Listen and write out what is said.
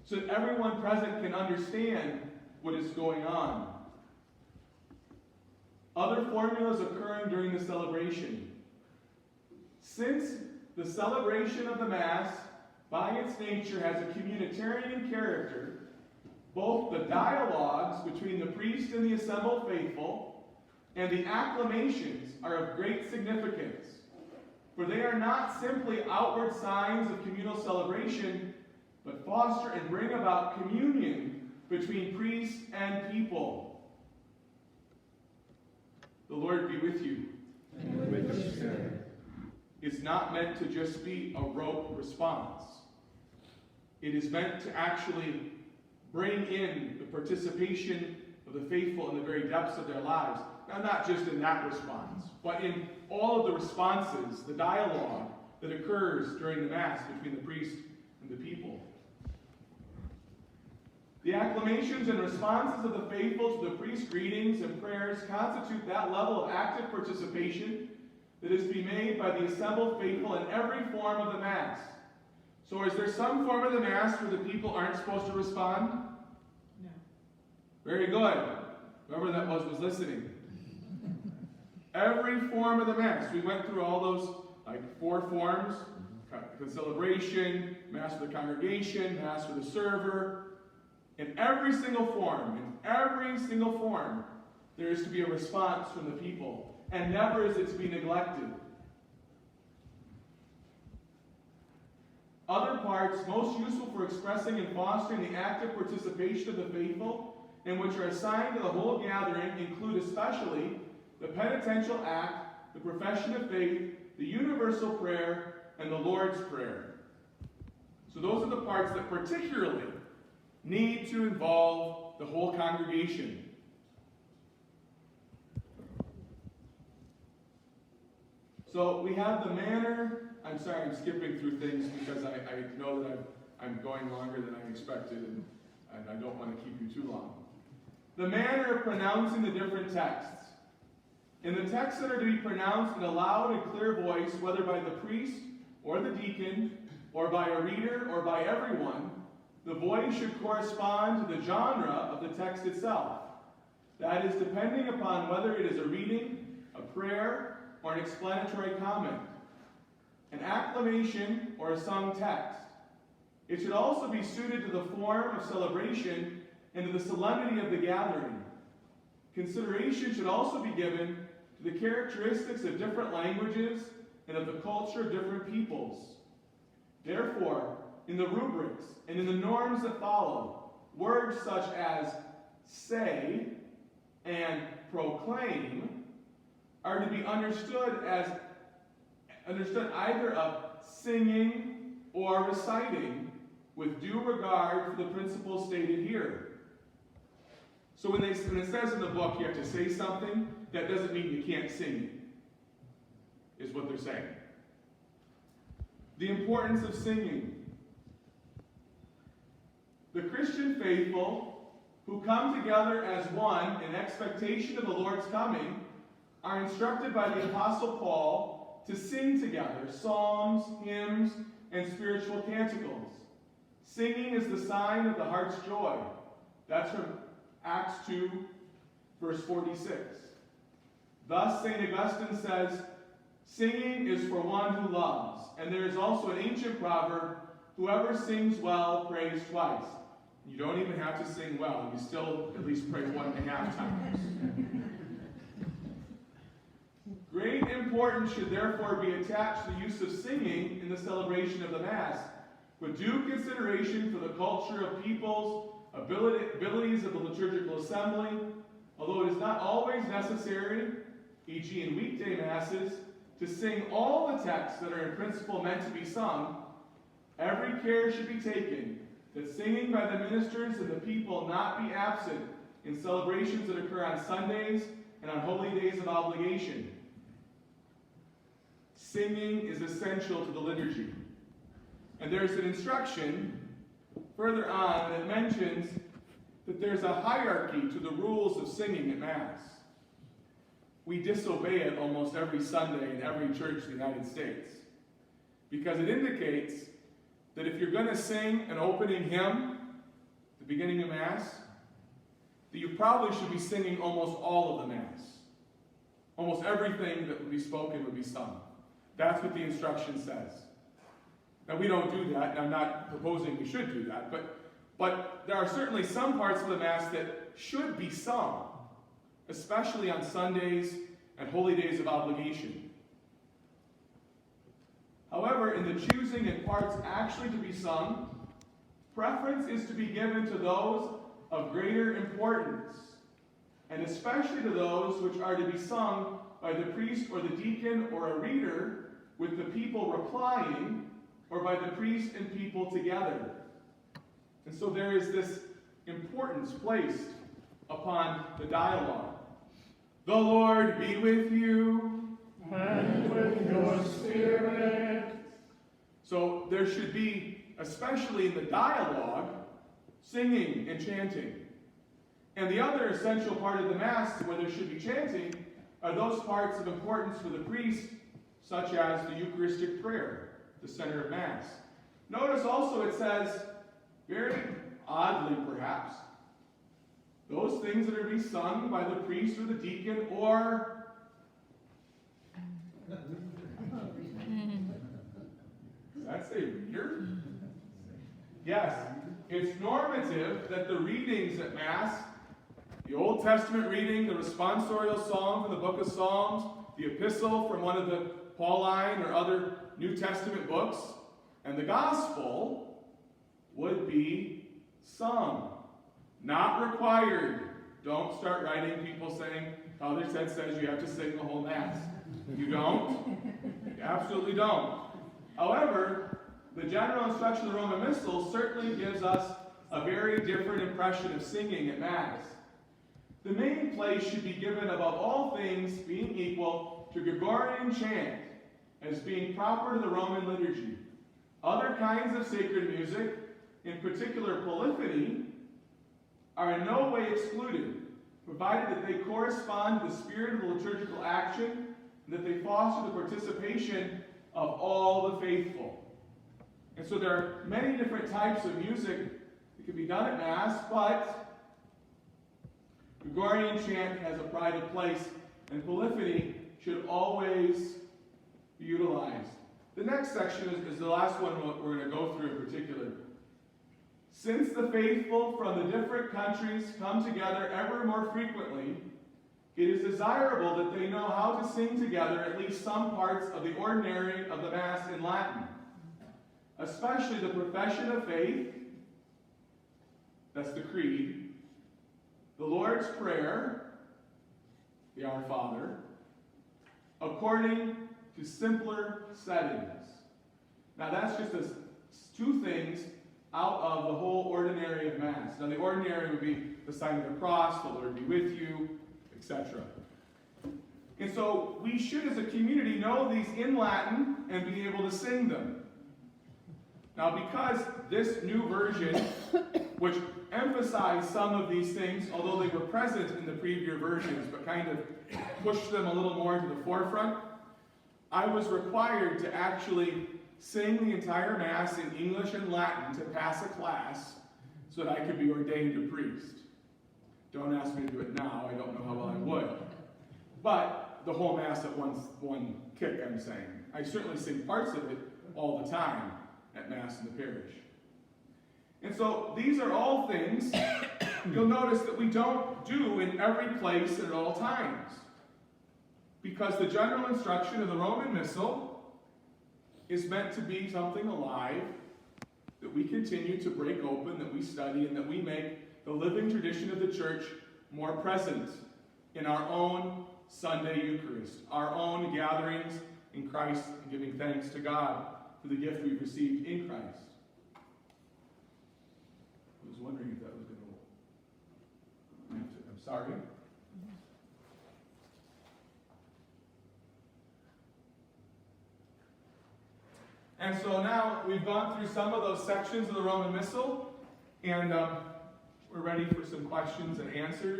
so that everyone present can understand what is going on. Other formulas occurring during the celebration. Since the celebration of the Mass, by its nature, has a communitarian character, both the dialogues between the priest and the assembled faithful and the acclamations are of great significance, for they are not simply outward signs of communal celebration, but foster and bring about communion between priest and people. The Lord be with you. And with your spirit. It's not meant to just be a rote response. It is meant to actually bring in the participation of the faithful in the very depths of their lives. Now, not just in that response, but in all of the responses, the dialogue that occurs during the Mass between the priest and the people. The acclamations and responses of the faithful to the priest's greetings and prayers constitute that level of active participation that is to be made by the assembled faithful in every form of the Mass. So is there some form of the Mass where the people aren't supposed to respond? No. Very good. Whoever that was listening. Every form of the Mass. We went through all those 4 forms. Celebration, Mass for the congregation, Mass for the server. In every single form, there is to be a response from the people. And never is it to be neglected. Other parts most useful for expressing and fostering the active participation of the faithful, and which are assigned to the whole gathering, include especially the penitential act, the profession of faith, the universal prayer, and the Lord's Prayer. So those are the parts that particularly need to involve the whole congregation. So we have the manner. I'm sorry, I'm skipping through things because I know that I'm going longer than I expected, and I don't want to keep you too long. The manner of pronouncing the different texts. In the texts that are to be pronounced in a loud and clear voice, whether by the priest or the deacon, or by a reader, or by everyone, the voice should correspond to the genre of the text itself. That is, depending upon whether it is a reading, a prayer, or an explanatory comment, an acclamation, or a sung text. It should also be suited to the form of celebration and to the solemnity of the gathering. Consideration should also be given to the characteristics of different languages and of the culture of different peoples. Therefore, in the rubrics and in the norms that follow, words such as say and proclaim are to be understood either of singing or reciting with due regard for the principles stated here. So when it says in the book you have to say something, that doesn't mean you can't sing it, is what they're saying. The importance of singing. The Christian faithful who come together as one in expectation of the Lord's coming are instructed by the Apostle Paul to sing together psalms, hymns, and spiritual canticles. Singing is the sign of the heart's joy. That's from Acts 2, verse 46. Thus, St. Augustine says, singing is for one who loves. And there is also an ancient proverb, whoever sings well prays twice. You don't even have to sing well. You still at least pray 1.5 times. Great importance should therefore be attached to the use of singing in the celebration of the Mass, with due consideration for the culture of peoples, abilities of the liturgical assembly, although it is not always necessary, e.g. in weekday Masses, to sing all the texts that are in principle meant to be sung. Every care should be taken that singing by the ministers and the people not be absent in celebrations that occur on Sundays and on holy days of obligation. Singing is essential to the liturgy. And there's an instruction further on that mentions that there's a hierarchy to the rules of singing at Mass. We disobey it almost every Sunday in every church in the United States, because it indicates that if you're going to sing an opening hymn, the beginning of Mass, that you probably should be singing almost all of the Mass. Almost everything that would be spoken would be sung. That's what the instruction says. Now, we don't do that, and I'm not proposing we should do that, but there are certainly some parts of the Mass that should be sung, especially on Sundays and holy days of obligation. However, in the choosing and parts actually to be sung, preference is to be given to those of greater importance, and especially to those which are to be sung by the priest or the deacon or a reader, with the people replying, or by the priest and people together. And so there is this importance placed upon the dialogue. The Lord be with you. And with your spirit. So there should be, especially in the dialogue, singing and chanting. And the other essential part of the Mass where there should be chanting are those parts of importance for the priest, such as the Eucharistic prayer, the center of Mass. Notice also it says, very oddly perhaps, those things that are to be sung by the priest or the deacon or that's a reader? Yes, it's normative that the readings at Mass, the Old Testament reading, the responsorial psalm from the book of Psalms, the epistle from one of the Pauline or other New Testament books, and the gospel would be sung. Not required. Don't start writing people saying, Father Ted says you have to sing the whole Mass. You don't. You absolutely don't. However, the general instruction of the Roman Missal certainly gives us a very different impression of singing at Mass. The main place should be given above all things, being equal, to Gregorian chant, as being proper to the Roman liturgy. Other kinds of sacred music, in particular polyphony, are in no way excluded, provided that they correspond to the spirit of the liturgical action and that they foster the participation of all the faithful. And so there are many different types of music that can be done at Mass, but Gregorian chant has a pride of place, and polyphony should always be utilized. The next section is the last one we're going to go through in particular. Since the faithful from the different countries come together ever more frequently, it is desirable that they know how to sing together at least some parts of the ordinary of the Mass in Latin, especially the profession of faith, that's the Creed, the Lord's Prayer, the Our Father, according to simpler settings. Now that's just two things out of the whole ordinary of Mass. Now the ordinary would be the sign of the cross, the Lord be with you, etc. And so we should as a community know these in Latin and be able to sing them. Now because this new version, which emphasized some of these things, although they were present in the previous versions, but kind of pushed them a little more to the forefront, I was required to actually sing the entire Mass in English and Latin to pass a class so that I could be ordained a priest. Don't ask me to do it now, I don't know how well I would. But the whole Mass at one kick, I'm saying. I certainly sing parts of it all the time at Mass in the parish. And so these are all things you'll notice that we don't do in every place and at all times. Because the general instruction of the Roman Missal is meant to be something alive that we continue to break open, that we study, and that we make the living tradition of the Church more present in our own Sunday Eucharist, our own gatherings in Christ, and giving thanks to God for the gift we've received in Christ. I was wondering if that was going to... I'm sorry. And so now we've gone through some of those sections of the Roman Missal, and we're ready for some questions and answers.